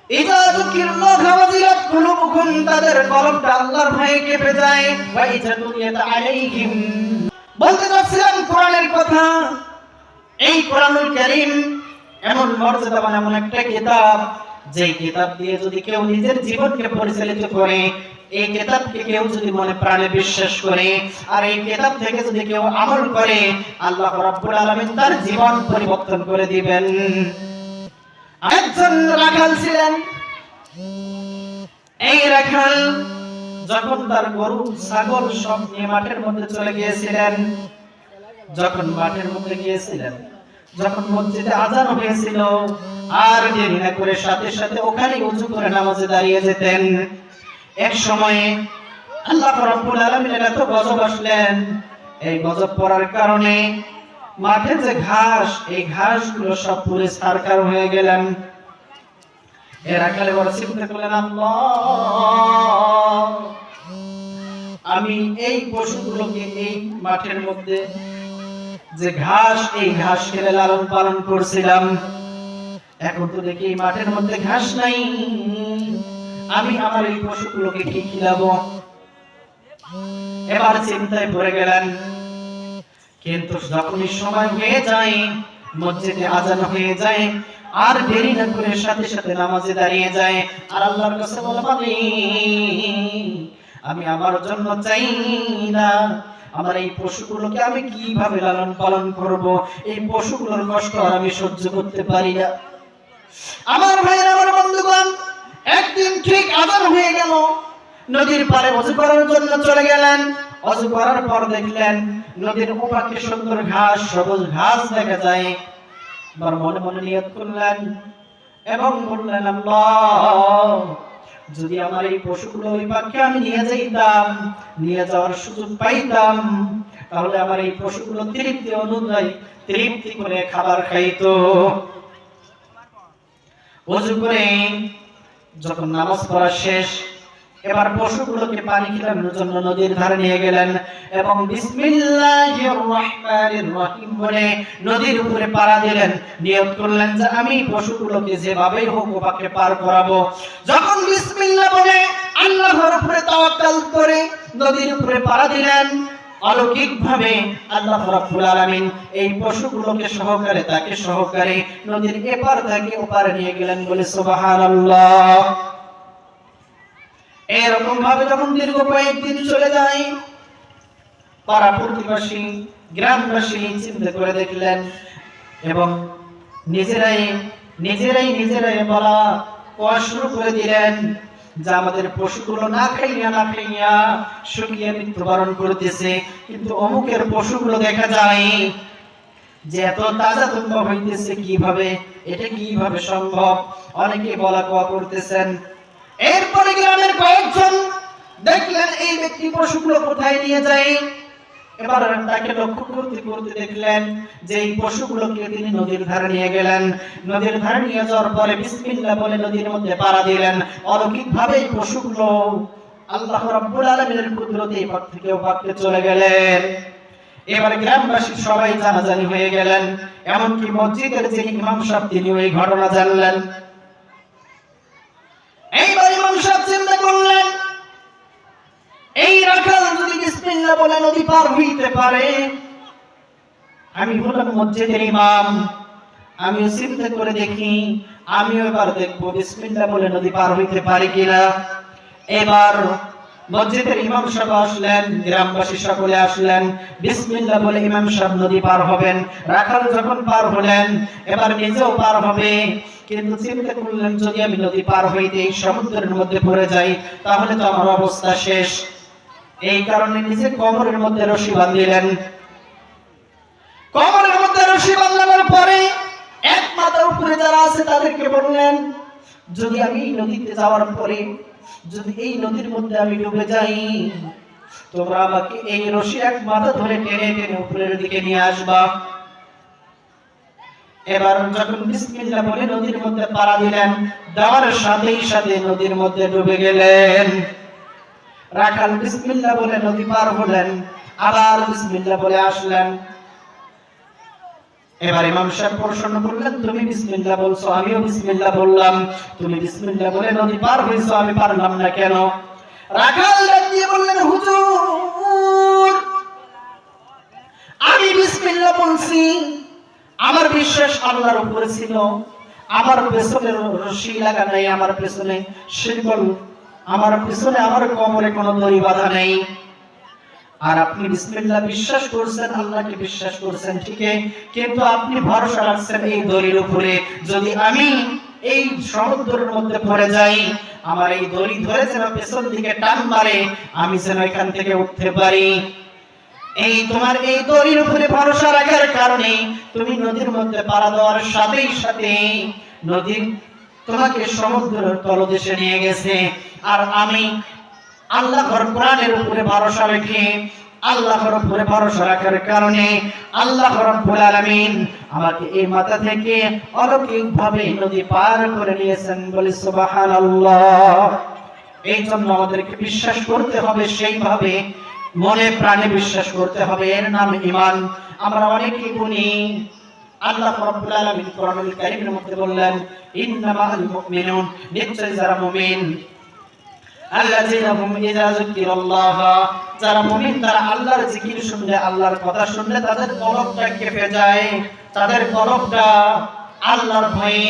ইজা যুকিরুল্লাহ ওয়াজিলাত কুলুবুকুম, তাদের কলবটা আল্লাহর ভয়ে কেঁপে যায়। ওয়া ইজা তুলিয়াত আলাইহিম, বলতে যাচ্ছিলাম কোরআনের কথা। এই কোরআনুল কারীম এমন মর্যাদাবান এমন একটা কিতাব, যে কিতাব দিয়ে যদি কেউ নিজের জীবনকে পরিচালিত করে, এই কিতাবকে কেউ যদি মনে প্রাণে বিশ্বাস করে, আর এই কিতাব থেকে যদি কেউ আমল করে, আল্লাহ রাব্বুল আলামিন তার জীবন পরিবর্তন করে দিবেন। একজন রাখাল ছিলেন। এই রাখাল যখন তার গরু ছাগল সব নিয়ে মাঠের মধ্যে চলে গিয়েছিলেন, যখন মাঠের মধ্যে গিয়েছিলেন, যখন মসজিদে আযান হয়েছিল, আর দেরি না করে সাথে সাথে ওখানে ওযু করে নামাজে দাঁড়িয়ে যেতেন। এক সময়ে আল্লাহ রাব্বুল আলামিনের এত গজব আসলেন, এই গজব পড়ার কারণে মাঠে যে ঘাস, এই ঘাসগুলো সব পুড়ে ছারখার হয়ে গেলেন। এর আকালে বড় চিন্তা করলেন, আল্লাহ, আমি এই পশুগুলোকে এই মাঠের মধ্যে যে ঘাস, এই ঘাস খেলে লালন পালন করছিলাম, এখন তো দেখি এই মাঠের মধ্যে ঘাস নাই, আমি আমার এই পশুগুলোকে কি খিলাবো? এবার চিন্তায় পড়ে গেলেন। কিন্তু যখনই সময় হয়ে যায়, মসজিদে আযান হয়ে যায়, আর দেরি না করে সাথে সাথে নামাজে দাঁড়িয়ে যায়, আর আল্লাহর কাছে বলে, আমি আমার জন্য চাই না, আমার এই পশুগুলোকে আমি কিভাবে লালন পালন করব? এই পশুগুলোর কষ্ট আর আমি সহ্য করতে পারি না। আমার ভাইয়েরা, আমার বন্ধুগণ, একদিন ঠিক আযান হয়ে গেল, নদীর পাড়ে ওযু করার জন্য চলে গেলেন। ওযু করার পর দেখলেন নদীর ওপারে সুন্দর ঘাস, সবুজ ঘাস দেখা যায়। এবার মনে মনে নিয়ত করলেন এবং বললেন, আল্লাহ, যদি আমার এই পশুগুলো ওই পাকে আমি নিয়ে যাইতাম, নিয়ে যাওয়ার সুযোগ পাইতাম, তাহলে আমার এই পশুগুলো তৃপ্তি অনুযায়ী তৃপ্তি করে খাবার খাইতো। ওযু করে যখন নামাজ পড়া শেষ, এবার পশুগুলোকে পানি খেলানোর জন্য নদীর ধারে নিয়ে গেলেন এবং বিসমিল্লাহির রহমানির রহিম বলে নদীর উপরে পাড়া দিলেন। নিয়ত করলেন যে আমি পশুগুলোকে যেভাবেই হোক ওপাকে পার করাবো। যখন বিসমিল্লাহ বলে আল্লাহর উপরে তাওয়াক্কুল করে নদীর উপরে পাড়া দিলেন, অলৌকিকভাবে আল্লাহ রাব্বুল আলামিন এই পশুগুলোকে সহকারে, তাকে সহকারে নদীর এপার থেকে ওপারে নিয়ে গেলেন। বলে সুবহানাল্লাহ। এরকম ভাবে যখন দীর্ঘ কয়েকদিন চলে যায়, পাড়া প্রতিবেশী, গ্রামবাসী চিন্তা করে দেখলেন এবং নিজেরাই বলা কোয়া শুরু করে দিলেন যে আমাদের পশুগুলো না খাইয়া শুকিয়ে মৃত্যুবরণ করতেছে, কিন্তু অমুকের পশুগুলো দেখা যায় যে এত তাজা তুল্য হইতেছে, কিভাবে, এটা কিভাবে সম্ভব? অনেকে বলা কোয়া করতেছেন। এরপরে গ্রামের কয়েকজন দেখলেন এই ব্যক্তি পশুগুলো কোথায় নিয়ে যায়। এবার তাকে লক্ষ্য করতে করতে দেখলেন যে এই পশুগুলোকে তিনি নদীর ধারে নিয়ে গেলেন। নদীর ধারে নিয়ে যাওয়ার পরে বিসমিল্লাহ বলে নদীর মধ্যে পাড়া দিলেন। অলৌকিকভাবে এই পশুগুলো আল্লাহ রাব্বুল আলামিনের কুদরতে এই পথ থেকে ওই পথে চলে গেলেন। এবার গ্রামবাসী সবাই জানাজানি হয়ে গেলেন, এমনকি মসজিদের যে ইমাম সাহেব তিনি ওই ঘটনা জানলেন। এইবার ইমাম সাহেব চিন্তা করলেন, এই রাখাল যদি বিসমিল্লাহ বলে নদী পার হইতে পারে, আমি হলাম মসজিদের ইমাম, আমিও চিন্তা করে দেখি, আমিও এবার দেখবো বিসমিল্লাহ বলে নদী পার হইতে পারি কিনা। এবার মসজিদের ইমাম সাহেব আসলেন, গ্রামবাসী সকলে আসলেন, বিসমিল্লাহ বলে ইমাম সাহেব নদী পার হবেন। রাখাল যখন পার হলেন, এবার নিজেও পার হবে, কিন্তু চিন্তা করলেন যদি আমি নদী পার হইতে এই সমুদ্রের মধ্যে পড়ে যাই, তাহলে তো আমার অবস্থা শেষ। এই কারণে নিজে কোমরের মধ্যে রশি বাঁধিলেন। কোমরের মধ্যে রশি বাঁধানোর পরে এক মাথার উপরে যারা আছে তাদেরকে বললেন, যদি আমি নদীতে যাওয়ার পরে যদি এই নদীর মধ্যে আমি ডুবে যাই, তোমরা আমাকে এই রশি এক মাথা ধরে টেনে টেনে উপরের দিকে নিয়ে আসবা। এবার যখন বিসমিল্লাহ বলে নদীর মধ্যে পাড়া দিলেন, দেওয়ার সাথেই সাথে নদীর মধ্যে ডুবে গেলেন। রাখাল বিসমিল্লাহ বলে নদী পার হলেন, আবার বিসমিল্লাহ বলে আসলেন। এবার ইমাম সাহেব প্রশ্ন করলেন, তুমি বিসমিল্লাহ বলছো, আমিও বিসমিল্লাহ বললাম, তুমি বিসমিল্লাহ বলে নদী পার হইছো, আমি পারলাম না কেন? রাখাল ডাক দিয়ে বললেন, হুজুর আমি বিসমিল্লাহ বলছি, আমার বিশ্বাস আল্লাহর উপরে ছিল, আমার পেছনে রশি লাগা নাই, আমার পেছনে শিকল, আমার পেছনে আমার কোমরে কোনো দড়ি বাঁধা নেই। আর আপনি বিসমিল্লাহ বিশ্বাস করছেন, আল্লাহকে বিশ্বাস করছেন ঠিকই, কিন্তু আপনি ভরসা রাখছেন এই দড়ির উপরে। যদি আমি এই সমুদ্রের মধ্যে পড়ে যাই, আমার এই দড়ি ধরে যেন পেছন দিকে টান মারে, আমি যেন এখান থেকে উঠতে পারি। এই তোমার এই দড়ির উপরে ভরসা রাখার কারণে তুমি নদীর মধ্যে পাড়া দেওয়ার সাথেই সাথে নদী তোমাকে সমুদ্রের তলদেশে নিয়ে গেছে। আর আমি আল্লাহর কোরআনের উপরে ভরসা রেখে, আল্লাহর উপরে ভরসা রাখার কারণে আল্লাহ রাব্বুল আলামিন আমাকে এই মাথা থেকে অলৌকিকভাবে নদী পার করে নিয়েছেন। বলি সুবহানাল্লাহ। এই জন্য আমাদেরকে বিশ্বাস করতে হবে, সেইভাবে মনে প্রাণে বিশ্বাস করতে হবে, এর নাম ঈমান। আমরা অনেকেই বলি, আল্লাহ রাব্বুল আলামিন কোরআনুল কারীমের মধ্যে বললেন, ইন্নামাল মুমিনুন, নিশ্চয় যারা মুমিন, আল্লাযীনা হুম ইযা যুকিরাল্লাহ, যারা মুমিন তারা আল্লাহর জিকির শুনলে, আল্লাহর কথা শুনলে তাদের কলবটা কেঁপে যায়, তাদের কলবটা আল্লাহর ভয়ে